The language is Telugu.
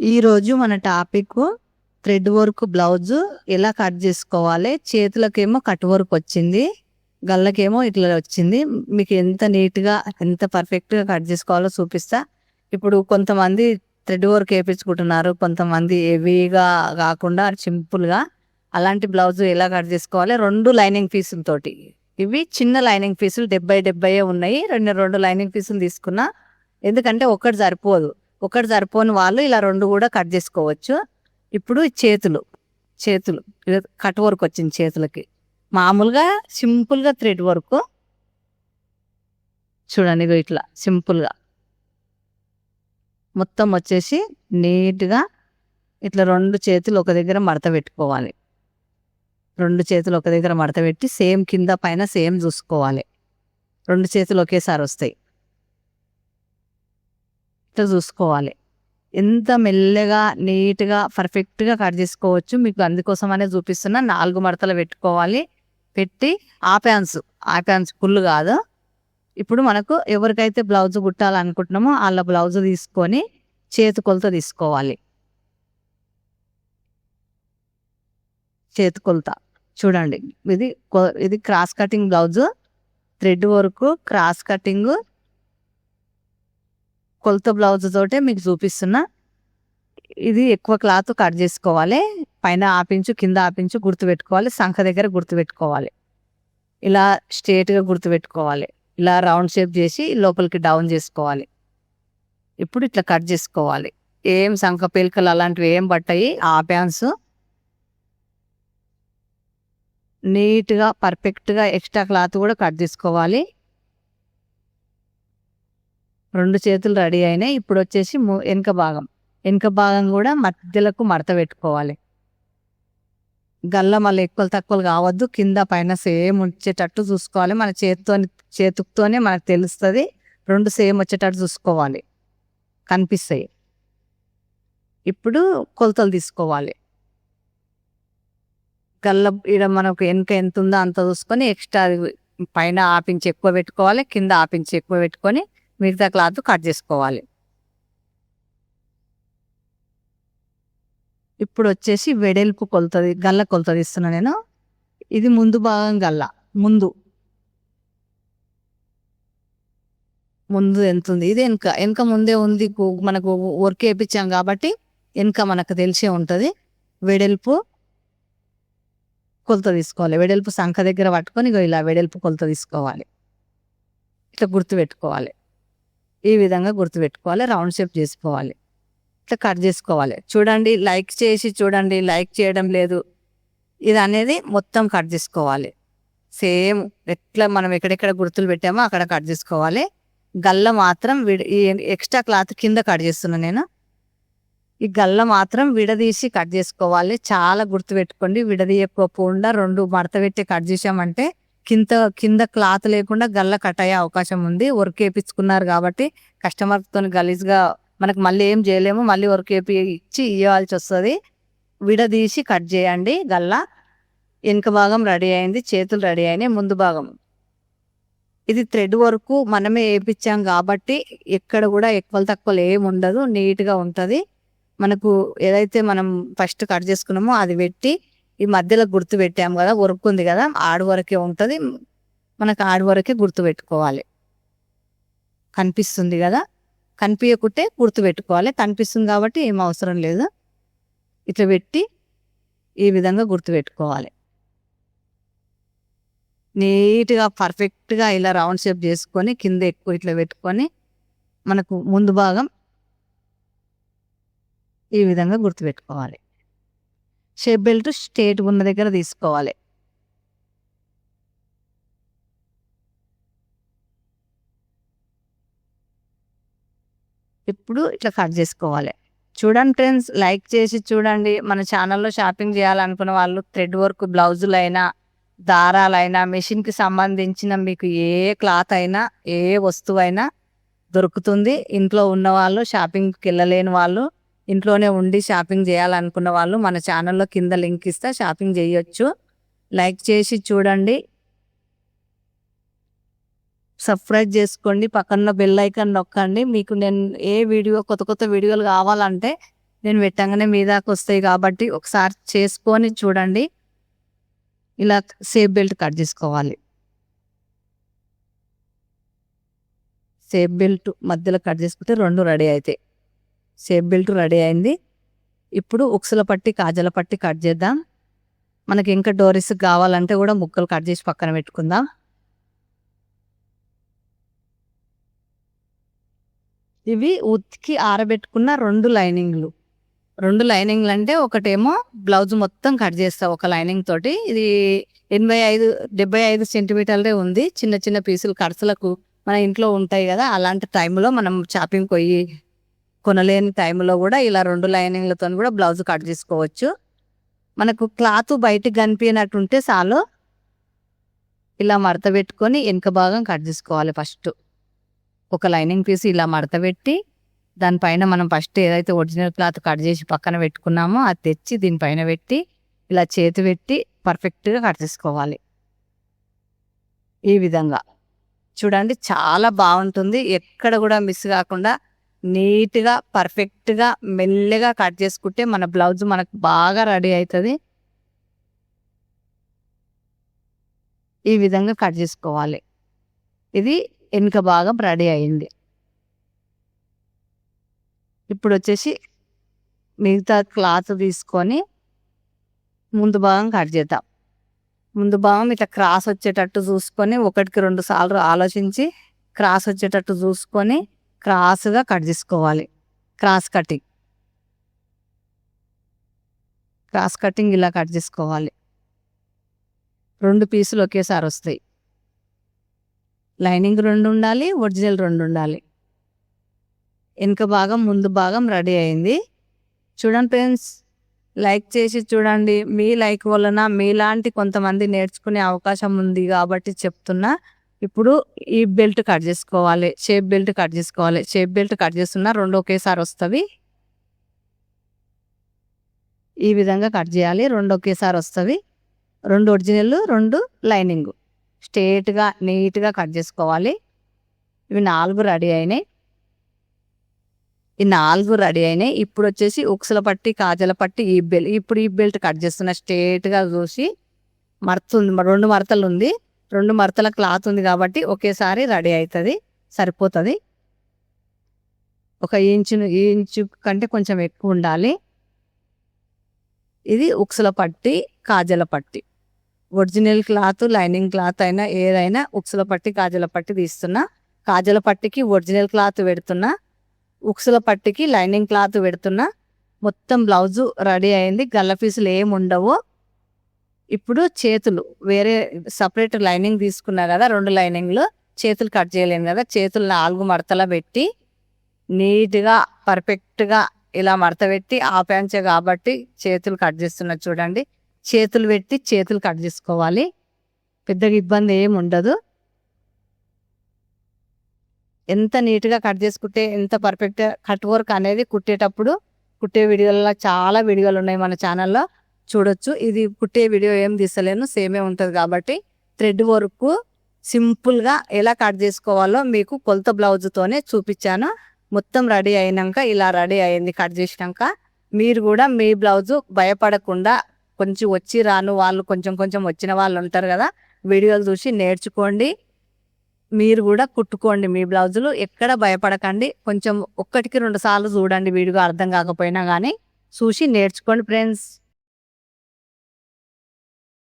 ఈరోజు మన టాపిక్ థ్రెడ్ వర్క్ బ్లౌజ్ ఎలా కట్ చేసుకోవాలి. చేతులకేమో కట్ వర్క్ వచ్చింది, గళ్ళకేమో ఇట్లా వచ్చింది. మీకు ఎంత నీట్గా ఎంత పర్ఫెక్ట్గా కట్ చేసుకోవాలో చూపిస్తా. ఇప్పుడు కొంతమంది థ్రెడ్ వర్క్ వేయించుకుంటున్నారు, కొంతమంది హెవీగా కాకుండా సింపుల్గా. అలాంటి బ్లౌజ్ ఎలా కట్ చేసుకోవాలి, 2 లైనింగ్ పీసులతోటి. ఇవి చిన్న లైనింగ్ పీసులు 70 ఉన్నాయి. రెండు లైనింగ్ పీసులు తీసుకున్నా, ఎందుకంటే ఒకటి సరిపోని వాళ్ళు ఇలా 2 కూడా కట్ చేసుకోవచ్చు. ఇప్పుడు చేతులు కట్ వర్క్ వచ్చింది. చేతులకి మామూలుగా సింపుల్గా థ్రెడ్ వర్క్ చూడండి, ఇట్లా సింపుల్గా మొత్తం వచ్చేసి నీట్గా ఇట్లా 2 చేతులు ఒక దగ్గర మడత పెట్టుకోవాలి. 2 చేతులు ఒక దగ్గర మడత పెట్టి సేమ్ కింద పైన సేమ్ చూసుకోవాలి. 2 చేతులు ఒకేసారి వస్తాయి, ఇట్లా చూసుకోవాలి. ఎంత మెల్లగా నీట్గా పర్ఫెక్ట్గా కట్ చేసుకోవచ్చు. మీకు అందుకోసమనే చూపిస్తున్నా. 4 మడతలు పెట్టుకోవాలి. పెట్టి ఆపాన్స్ ఫుల్ కాదు. ఇప్పుడు మనకు ఎవరికైతే బ్లౌజ్ కుట్టాలనుకుంటున్నామో వాళ్ళ బ్లౌజ్ తీసుకొని చేతి కొలత తీసుకోవాలి. చేతి కొలత చూడండి, ఇది cross cutting blouse, thread work cross cutting కొలత బ్లౌజ్ తోటే మీకు చూపిస్తున్నా. ఇది ఎక్కువ క్లాత్ కట్ చేసుకోవాలి. పైన ఆపించు కింద ఆపించు గుర్తుపెట్టుకోవాలి. సంఖ దగ్గర గుర్తుపెట్టుకోవాలి. ఇలా స్ట్రేట్గా గుర్తుపెట్టుకోవాలి. ఇలా రౌండ్ షేప్ చేసి లోపలికి డౌన్ చేసుకోవాలి. ఇప్పుడు ఇట్లా కట్ చేసుకోవాలి. ఏం సంఖ పేలికలు అలాంటివి ఏం పట్టాయి. ఆపాన్స్ నీట్గా పర్ఫెక్ట్గా ఎక్స్ట్రా క్లాత్ కూడా కట్ చేసుకోవాలి. 2 చేతులు రెడీ అయినాయి. ఇప్పుడు వచ్చేసి వెనుక భాగం కూడా మధ్యలకు మడత పెట్టుకోవాలి. గల్ల మళ్ళీ ఎక్కువ తక్కువలు కావద్దు. కింద పైన సేమ్ వచ్చేటట్టు చూసుకోవాలి. మన చేతుకుతోనే మనకు తెలుస్తుంది. 2 సేమ్ వచ్చేటట్టు చూసుకోవాలి, కనిపిస్తాయి. ఇప్పుడు కొలతలు తీసుకోవాలి. గల్ల ఈడ మనకు వెనుక ఎంత ఉందో అంత చూసుకొని ఎక్స్ట్రా పైన ఆపించి ఎక్కువ పెట్టుకోవాలి, కింద ఆపించి ఎక్కువ పెట్టుకొని మిగతా క్లాత్ కట్ చేసుకోవాలి. ఇప్పుడు వచ్చేసి వెడల్పు కొలతది, గల్ల కొలత తీస్తున్నా నేను. ఇది ముందు భాగం గల్ల, ముందు ఎంత ఉంది, ఇది వెనక ముందే ఉంది. మనకు వర్క్ వేయించాం కాబట్టి వెనక మనకు తెలిసే ఉంటుంది. వెడల్పు కొలత తీసుకోవాలి. వెడల్పు సంఖ దగ్గర పట్టుకొని ఇలా వెడల్పు కొలత తీసుకోవాలి. ఇట్లా గుర్తుపెట్టుకోవాలి. ఈ విధంగా గుర్తుపెట్టుకోవాలి. రౌండ్ షేప్ చేసుకోవాలి. ఇట్లా కట్ చేసుకోవాలి. చూడండి, లైక్ చేసి చూడండి. లైక్ చేయడం లేదు. ఇది అనేది మొత్తం కట్ చేసుకోవాలి. సేమ్ ఎట్లా మనం ఎక్కడెక్కడ గుర్తులు పెట్టామో అక్కడ కట్ చేసుకోవాలి. గల్ల మాత్రం ఈ ఎక్స్ట్రా క్లాత్ కింద కట్ చేస్తున్నా నేను. ఈ గల్ల మాత్రం విడదీసి కట్ చేసుకోవాలి. చాలా గుర్తుపెట్టుకోండి. విడదీయకపోకుండా 2 మడత పెట్టి కట్ చేసామంటే కింద క్లాత్ లేకుండా గల్ల కట్ అయ్యే అవకాశం ఉంది. వర్క్ వేయించుకున్నారు కాబట్టి కస్టమర్తో గలీజ్గా మనకు మళ్ళీ ఏం చేయలేము. మళ్ళీ వర్క్ వేయించి ఇవ్వాల్సి వస్తుంది. విడదీసి కట్ చేయండి. గల్ల వెనుక భాగం రెడీ అయింది, చేతులు రెడీ అయినాయి. ముందు భాగం ఇది థ్రెడ్ వర్క్ మనమే వేయించాం కాబట్టి ఎక్కడ కూడా ఎక్కువ తక్కువలు ఏమి ఉండదు, నీట్గా ఉంటుంది. మనకు ఏదైతే మనం ఫస్ట్ కట్ చేసుకున్నామో అది పెట్టి ఈ మధ్యలో గుర్తు పెట్టాము కదా, వర్క్ ఉంది కదా, ఆడి వరకే ఉంటుంది. మనకు ఆడి వరకే గుర్తు పెట్టుకోవాలి. కనిపిస్తుంది కదా, కనిపించకుంటే గుర్తు పెట్టుకోవాలి. కనిపిస్తుంది కాబట్టి ఏం అవసరం లేదు. ఇట్లా పెట్టి ఈ విధంగా గుర్తు పెట్టుకోవాలి. నీట్గా పర్ఫెక్ట్గా ఇలా రౌండ్ షేప్ చేసుకొని కింద ఎక్కువ ఇట్లా పెట్టుకొని మనకు ముందు భాగం ఈ విధంగా గుర్తుపెట్టుకోవాలి. షేప్ బెల్ట్ స్ట్రేట్ ఉన్న దగ్గర తీసుకోవాలి. ఇప్పుడు ఇట్లా కట్ చేసుకోవాలి. చూడండి ఫ్రెండ్స్, లైక్ చేసి చూడండి. మన ఛానల్లో షాపింగ్ చేయాలనుకున్న వాళ్ళు థ్రెడ్ వర్క్ బ్లౌజులైనా, దారాలైనా, మెషిన్కి సంబంధించిన మీకు ఏ క్లాత్ అయినా ఏ వస్తువైనా దొరుకుతుంది. ఇంట్లో ఉన్న వాళ్ళు, షాపింగ్కి వెళ్ళలేని వాళ్ళు, ఇంట్లోనే ఉండి షాపింగ్ చేయాలనుకున్న వాళ్ళు మన ఛానల్లో కింద లింక్ ఇస్తే షాపింగ్ చేయొచ్చు. లైక్ చేసి చూడండి, సబ్స్క్రైబ్ చేసుకోండి, పక్కన బెల్ ఐకాన్ నొక్కండి. మీకు నేను కొత్త వీడియోలు కావాలంటే నేను పెట్టంగానే మీ దాకా వస్తాయి కాబట్టి ఒకసారి చేసుకొని చూడండి. ఇలా సేఫ్ బెల్ట్ కట్ చేసుకోవాలి. సేఫ్ బెల్ట్ మధ్యలో కట్ చేసుకుంటే 2 రెడీ అవుతాయి. సేఫ్ బెల్ట్ రెడీ అయింది. ఇప్పుడు ఉక్సుల పట్టి కాజల పట్టి కట్ చేద్దాం. మనకి ఇంకా డోరీస్ కావాలంటే కూడా ముక్కలు కట్ చేసి పక్కన పెట్టుకుందాం. ఇవి ఉతికి ఆరబెట్టుకున్న 2 లైనింగ్లు. 2 లైనింగ్లు అంటే ఒకటేమో బ్లౌజ్ మొత్తం కట్ చేస్తా ఒక లైనింగ్ తోటి. ఇది 75 సెంటీమీటర్లే ఉంది. చిన్న చిన్న పీసులు ఖర్చులకు మన ఇంట్లో ఉంటాయి కదా, అలాంటి టైంలో మనం షాపింగ్ పోయి కొనలేని టైంలో కూడా ఇలా 2 లైనింగ్లతో కూడా బ్లౌజ్ కట్ చేసుకోవచ్చు. మనకు క్లాత్ బయటికి కనిపించినట్టుంటే చాలు. ఇలా మడత పెట్టుకొని వెనుక భాగం కట్ చేసుకోవాలి. ఫస్ట్ ఒక లైనింగ్ పీస్ ఇలా మడత పెట్టి దానిపైన మనం ఫస్ట్ ఏదైతే ఒరిజినల్ క్లాత్ కట్ చేసి పక్కన పెట్టుకున్నామో అది తెచ్చి దీనిపైన పెట్టి ఇలా చేతి పెట్టి పర్ఫెక్ట్గా కట్ చేసుకోవాలి. ఈ విధంగా చూడండి, చాలా బాగుంటుంది. ఎక్కడ కూడా మిస్ కాకుండా నీట్గా పర్ఫెక్ట్గా మెల్లగా కట్ చేసుకుంటే మన బ్లౌజ్ మనకు బాగా రెడీ అవుతుంది. ఈ విధంగా కట్ చేసుకోవాలి. ఇది వెనుక భాగం రెడీ అయింది. ఇప్పుడు వచ్చేసి మిగతా క్లాత్ తీసుకొని ముందు భాగం కట్ చేద్దాం. ముందు భాగం ఇట్లా క్రాస్ వచ్చేటట్టు చూసుకొని 1కి 2 సార్లు ఆలోచించి క్రాస్ వచ్చేటట్టు చూసుకొని క్రాస్గా కట్ చేసుకోవాలి. క్రాస్ కటింగ్ ఇలా కట్ చేసుకోవాలి. 2 పీసులు ఒకేసారి వస్తాయి. లైనింగ్ 2 ఉండాలి, ఒరిజినల్ 2 ఉండాలి. వెనుక భాగం ముందు భాగం రెడీ అయింది. చూడండి ఫ్రెండ్స్, లైక్ చేసి చూడండి. మీ లైక్ వలన మీలాంటి కొంతమంది నేర్చుకునే అవకాశం ఉంది కాబట్టి చెప్తున్నా. ఇప్పుడు ఈ బెల్ట్ కట్ చేసుకోవాలి. షేప్ బెల్ట్ కట్ చేసుకోవాలి. షేప్ బెల్ట్ కట్ చేస్తున్నా 2 ఒకేసారి వస్తుంది. ఈ విధంగా కట్ చేయాలి. 2 ఒకేసారి వస్తుంది. 2 ఒరిజినల్, 2 లైనింగ్ స్ట్రేట్గా నీట్గా కట్ చేసుకోవాలి. ఇవి 4 రెడీ అయినాయి. ఈ 4 రెడీ అయినాయి. ఇప్పుడు వచ్చేసి ఉక్సుల పట్టి కాజల పట్టి ఇప్పుడు ఈ బెల్ట్ కట్ చేస్తున్నా. స్ట్రేట్గా చూసి మడత ఉంది, 2 మడతలు ఉంది. 2 మడతల క్లాత్ ఉంది కాబట్టి ఒకేసారి రెడీ అవుతుంది, సరిపోతుంది. 1 ఇంచు కంటే కొంచెం ఎక్కువ ఉండాలి. ఇది ఉక్సుల పట్టి కాజల పట్టి. ఒరిజినల్ క్లాత్ లైనింగ్ క్లాత్ అయినా ఏదైనా ఉక్సుల పట్టి కాజల పట్టి తీస్తున్నా. కాజల పట్టికి ఒరిజినల్ క్లాత్ పెడుతున్నా, ఉక్సుల పట్టికి లైనింగ్ క్లాత్ పెడుతున్నా. మొత్తం బ్లౌజు రెడీ అయింది. గల్ల పీసులు ఏమి ఉండవు. ఇప్పుడు చేతులు వేరే సపరేట్ లైనింగ్ తీసుకున్నా కదా, 2 లైనింగ్లు. చేతులు కట్ చేయలేము కదా, చేతులు 4 మడతల పెట్టి నీట్గా పర్ఫెక్ట్గా ఇలా మడత పెట్టి ఆపాంచే కాబట్టి చేతులు కట్ చేస్తున్నా. చూడండి, చేతులు పెట్టి చేతులు కట్ చేసుకోవాలి. పెద్దగా ఇబ్బంది ఏమి ఉండదు. ఎంత నీట్గా కట్ చేసుకుంటే ఎంత పర్ఫెక్ట్గా కట్ వర్క్ అనేది కుట్టేటప్పుడు కుట్టే వీడియోలలో చాలా వీడియోలు ఉన్నాయి మన ఛానల్లో, చూడొచ్చు. ఇది కుట్టే వీడియో ఏం తీసలేను, సేమే ఉంటుంది కాబట్టి థ్రెడ్ వర్క్ సింపుల్గా ఎలా కట్ చేసుకోవాలో మీకు కొలత బ్లౌజ్తోనే చూపించాను. మొత్తం రెడీ అయినాక ఇలా రెడీ అయింది. కట్ చేసినాక మీరు కూడా మీ బ్లౌజు భయపడకుండా, కొంచెం వచ్చి రాను వాళ్ళు కొంచెం వచ్చిన వాళ్ళు ఉంటారు కదా, వీడియోలు చూసి నేర్చుకోండి. మీరు కూడా కుట్టుకోండి మీ బ్లౌజులు. ఎక్కడ భయపడకండి. కొంచెం 1కి 2 సార్లు చూడండి, వీడియో అర్థం కాకపోయినా కానీ చూసి నేర్చుకోండి ఫ్రెండ్స్.